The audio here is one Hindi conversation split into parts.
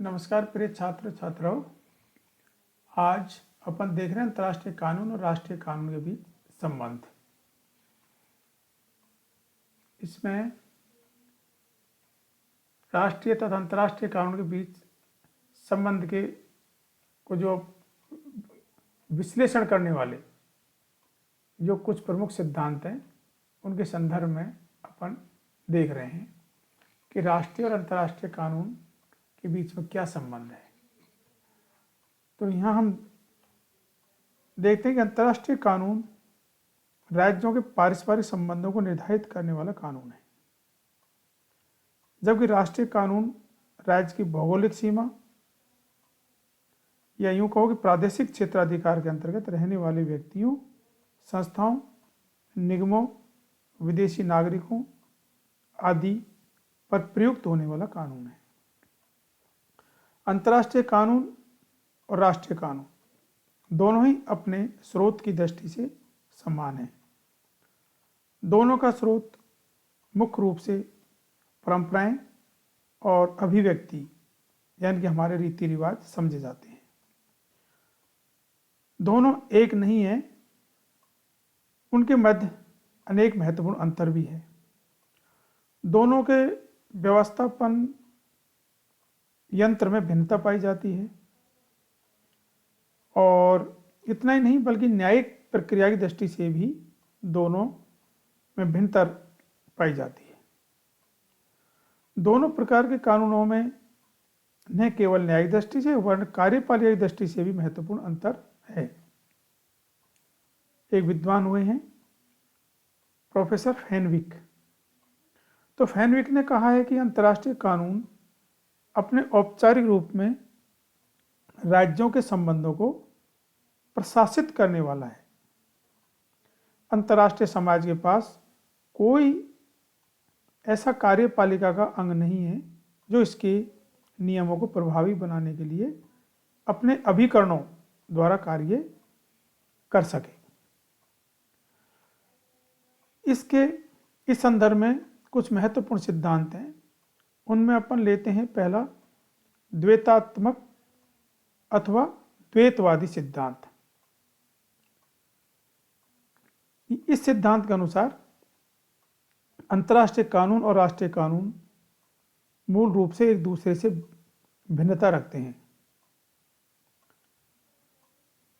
नमस्कार प्रिय छात्र छात्राओं। आज अपन देख रहे हैं अंतर्राष्ट्रीय कानून और राष्ट्रीय कानून के बीच संबंध। इसमें राष्ट्रीय तथा अंतर्राष्ट्रीय कानून के बीच संबंध के को जो विश्लेषण करने वाले जो कुछ प्रमुख सिद्धांत हैं उनके संदर्भ में अपन देख रहे हैं कि राष्ट्रीय और अंतर्राष्ट्रीय कानून के बीच में क्या संबंध है। तो यहाँ हम देखते हैं कि अंतर्राष्ट्रीय कानून राज्यों के पारस्परिक संबंधों को निर्धारित करने वाला कानून है, जबकि राष्ट्रीय कानून राज्य की भौगोलिक सीमा या यूं कहो कि प्रादेशिक क्षेत्राधिकार के अंतर्गत रहने वाले व्यक्तियों, संस्थाओं, निगमों, विदेशी नागरिकों आदि पर प्रयुक्त होने वाला कानून है। अंतर्राष्ट्रीय कानून और राष्ट्रीय कानून दोनों ही अपने स्रोत की दृष्टि से समान हैं। दोनों का स्रोत मुख्य रूप से परंपराएं और अभिव्यक्ति यानी कि हमारे रीति रिवाज समझे जाते हैं। दोनों एक नहीं है, उनके मध्य अनेक महत्वपूर्ण अंतर भी है। दोनों के व्यवस्थापन यंत्र में भिन्नता पाई जाती है और इतना ही नहीं बल्कि न्यायिक प्रक्रिया की दृष्टि से भी दोनों में भिन्नता पाई जाती है। दोनों प्रकार के कानूनों में न केवल न्यायिक दृष्टि से वरन कार्यपालिका दृष्टि से भी महत्वपूर्ण अंतर है। एक विद्वान हुए हैं प्रोफेसर फैनविक। तो फैनविक ने कहा है कि अंतर्राष्ट्रीय कानून अपने औपचारिक रूप में राज्यों के संबंधों को प्रशासित करने वाला है। अंतर्राष्ट्रीय समाज के पास कोई ऐसा कार्यपालिका का अंग नहीं है जो इसके नियमों को प्रभावी बनाने के लिए अपने अभिकरणों द्वारा कार्य कर सके। इस संदर्भ में कुछ महत्वपूर्ण सिद्धांत हैं। उनमें अपन लेते हैं पहला द्वैतात्मक अथवा द्वैतवादी सिद्धांत। इस सिद्धांत के अनुसार अंतर्राष्ट्रीय कानून और राष्ट्रीय कानून मूल रूप से एक दूसरे से भिन्नता रखते हैं।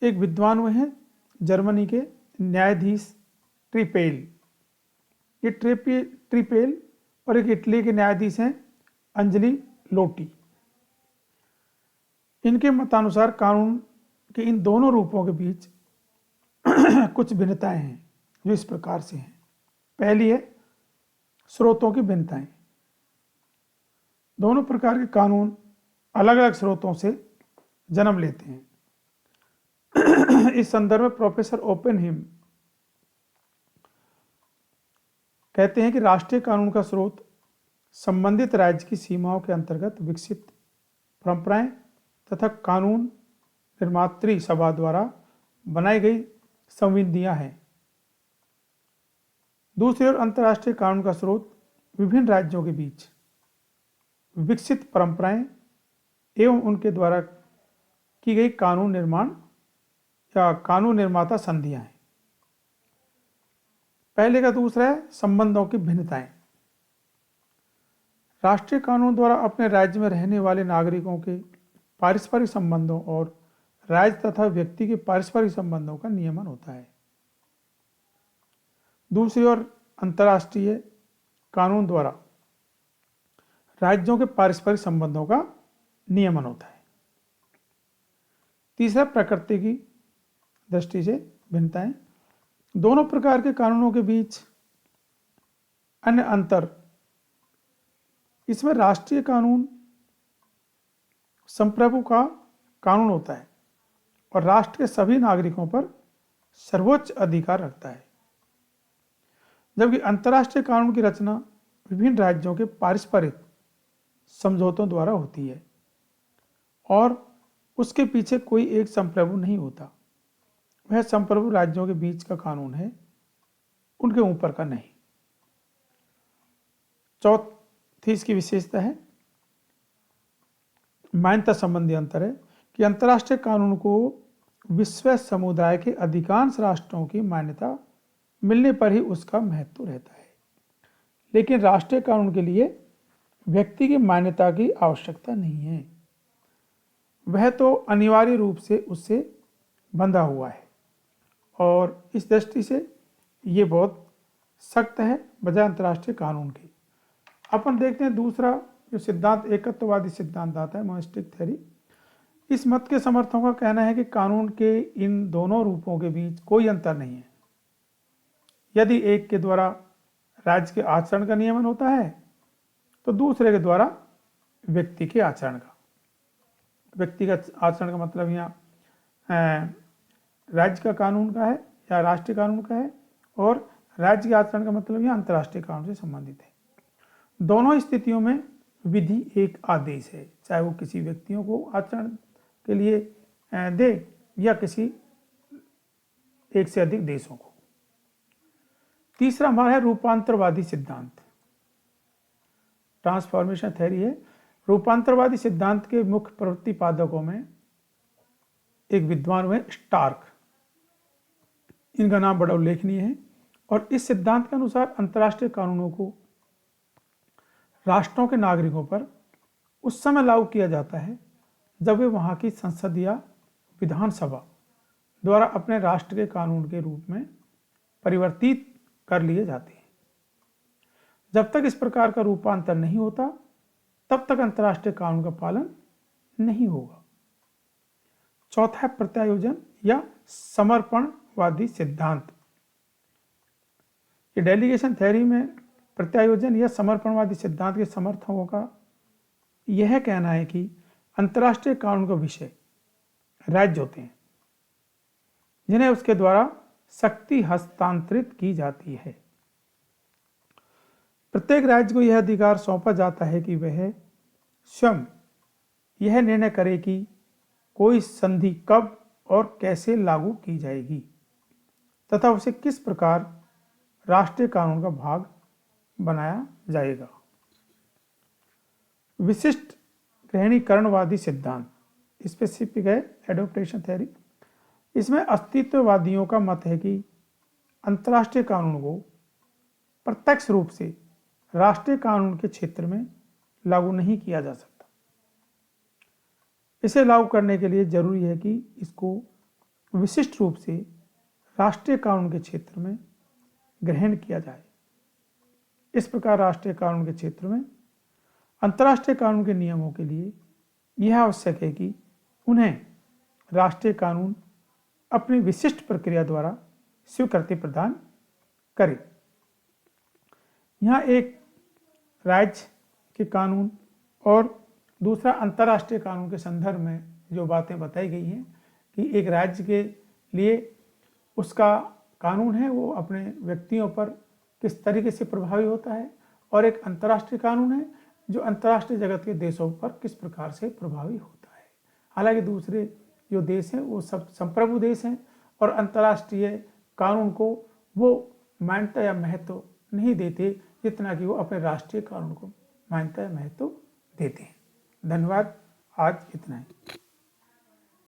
एक विद्वान हुए हैं जर्मनी के न्यायाधीश ट्रिपेल। ये ट्रिपेल और एक इटली के न्यायाधीश हैं अंजलि लोटी। इनके मतानुसार कानून के इन दोनों रूपों के बीच कुछ भिन्नताएं हैं जो इस प्रकार से हैं। पहली है स्रोतों की भिन्नताएं। दोनों प्रकार के कानून अलग अलग स्रोतों से जन्म लेते हैं। इस संदर्भ में प्रोफेसर ओपेनहिम कहते हैं कि राष्ट्रीय कानून का स्रोत संबंधित राज्य की सीमाओं के अंतर्गत विकसित परंपराएं तथा कानून निर्मात्री सभा द्वारा बनाई गई संविधियां हैं। दूसरी ओर अंतर्राष्ट्रीय कानून का स्रोत विभिन्न राज्यों के बीच विकसित परंपराएं एवं उनके द्वारा की गई कानून निर्माण या कानून निर्माता संधियां हैं। पहले का दूसरा है संबंधों की भिन्नताएं। राष्ट्रीय कानून द्वारा अपने राज्य में रहने वाले नागरिकों के पारस्परिक संबंधों और राज्य तथा व्यक्ति के पारस्परिक संबंधों का नियमन होता है। दूसरी ओर अंतर्राष्ट्रीय कानून द्वारा राज्यों के पारस्परिक संबंधों का नियमन होता है। तीसरा प्रकृति की दृष्टि से भिन्नताएं। दोनों प्रकार के कानूनों के बीच अन्य अंतर, इसमें राष्ट्रीय कानून संप्रभु का कानून होता है और राष्ट्र के सभी नागरिकों पर सर्वोच्च अधिकार रखता है, जबकि अंतर्राष्ट्रीय कानून की रचना विभिन्न राज्यों के पारस्परिक समझौतों द्वारा होती है और उसके पीछे कोई एक संप्रभु नहीं होता। वह संप्रभु राज्यों के बीच का कानून है, उनके ऊपर का नहीं। चौथी इसकी विशेषता है मान्यता संबंधी अंतर है कि अंतर्राष्ट्रीय कानून को विश्व समुदाय के अधिकांश राष्ट्रों की मान्यता मिलने पर ही उसका महत्व रहता है, लेकिन राष्ट्रीय कानून के लिए व्यक्ति की मान्यता की आवश्यकता नहीं है। वह तो अनिवार्य रूप से उससे बंधा हुआ है और इस दृष्टि से ये बहुत सख्त है बजाय अंतर्राष्ट्रीय कानून की। अपन देखते हैं दूसरा जो सिद्धांत एकत्ववादी सिद्धांत आता है, मोनिस्टिक थ्योरी। इस मत के समर्थकों का कहना है कि कानून के इन दोनों रूपों के बीच कोई अंतर नहीं है। यदि एक के द्वारा राज्य के आचरण का नियमन होता है तो दूसरे के द्वारा व्यक्ति के आचरण का। व्यक्तिगत आचरण का मतलब यहाँ राज्य का कानून का है या राष्ट्रीय कानून का है, और राज्य के आचरण का मतलब यहाँ अंतर्राष्ट्रीय कानून से संबंधित है। दोनों स्थितियों में विधि एक आदेश है, चाहे वो किसी व्यक्तियों को आचरण के लिए दे या किसी एक से अधिक देशों को। तीसरा हमारा है रूपांतरवादी सिद्धांत, ट्रांसफॉर्मेशन थ्योरी है। रूपांतरवादी सिद्धांत के मुख्य प्रतिपादकों में एक विद्वान हुए स्टार्क, इनका नाम बड़ा उल्लेखनीय है। और इस सिद्धांत के अनुसार अंतर्राष्ट्रीय कानूनों को राष्ट्रों के नागरिकों पर उस समय लागू किया जाता है जब वे वहाँ की संसद या विधानसभा द्वारा अपने राष्ट्र के कानून के रूप में परिवर्तित कर लिए जाते हैं। जब तक इस प्रकार का रूपांतर नहीं होता तब तक अंतर्राष्ट्रीय कानून का पालन नहीं होगा। चौथा है प्रत्यायोजन या समर्पणवादी सिद्धांत। ये डेलीगेशन थ्योरी में प्रत्यायोजन या समर्पणवादी सिद्धांत के समर्थकों का यह कहना है कि अंतर्राष्ट्रीय कानून का विषय राज्य होते हैं जिन्हें उसके द्वारा शक्ति हस्तांतरित की जाती है। प्रत्येक राज्य को यह अधिकार सौंपा जाता है कि वह स्वयं यह निर्णय करे कि कोई संधि कब और कैसे लागू की जाएगी तथा उसे किस प्रकार राष्ट्रीय कानून का भाग बनाया जाएगा। विशिष्ट ग्रहणीकरणवादी सिद्धांत, स्पेसिफिक है एडॉप्टेशन थ्योरी। इसमें अस्तित्ववादियों का मत है कि अंतर्राष्ट्रीय कानून को प्रत्यक्ष रूप से राष्ट्रीय कानून के क्षेत्र में लागू नहीं किया जा सकता। इसे लागू करने के लिए जरूरी है कि इसको विशिष्ट रूप से राष्ट्रीय कानून के क्षेत्र में ग्रहण किया जाए। इस प्रकार राष्ट्रीय कानून के क्षेत्र में अंतर्राष्ट्रीय कानून के नियमों के लिए यह आवश्यक है कि उन्हें राष्ट्रीय कानून अपनी विशिष्ट प्रक्रिया द्वारा स्वीकृति प्रदान करे। यहाँ एक राज्य के कानून और दूसरा अंतर्राष्ट्रीय कानून के संदर्भ में जो बातें बताई गई हैं कि एक राज्य के लिए उसका कानून है वो अपने व्यक्तियों पर किस तरीके से प्रभावी होता है, और एक अंतर्राष्ट्रीय कानून है जो अंतर्राष्ट्रीय जगत के देशों पर किस प्रकार से प्रभावी होता है। हालांकि दूसरे जो देश हैं वो सब संप्रभु देश हैं और अंतर्राष्ट्रीय कानून को वो मान्यता या महत्व नहीं देते जितना कि वो अपने राष्ट्रीय कानून को मान्यता या महत्व देते हैं। धन्यवाद, आज इतना ही।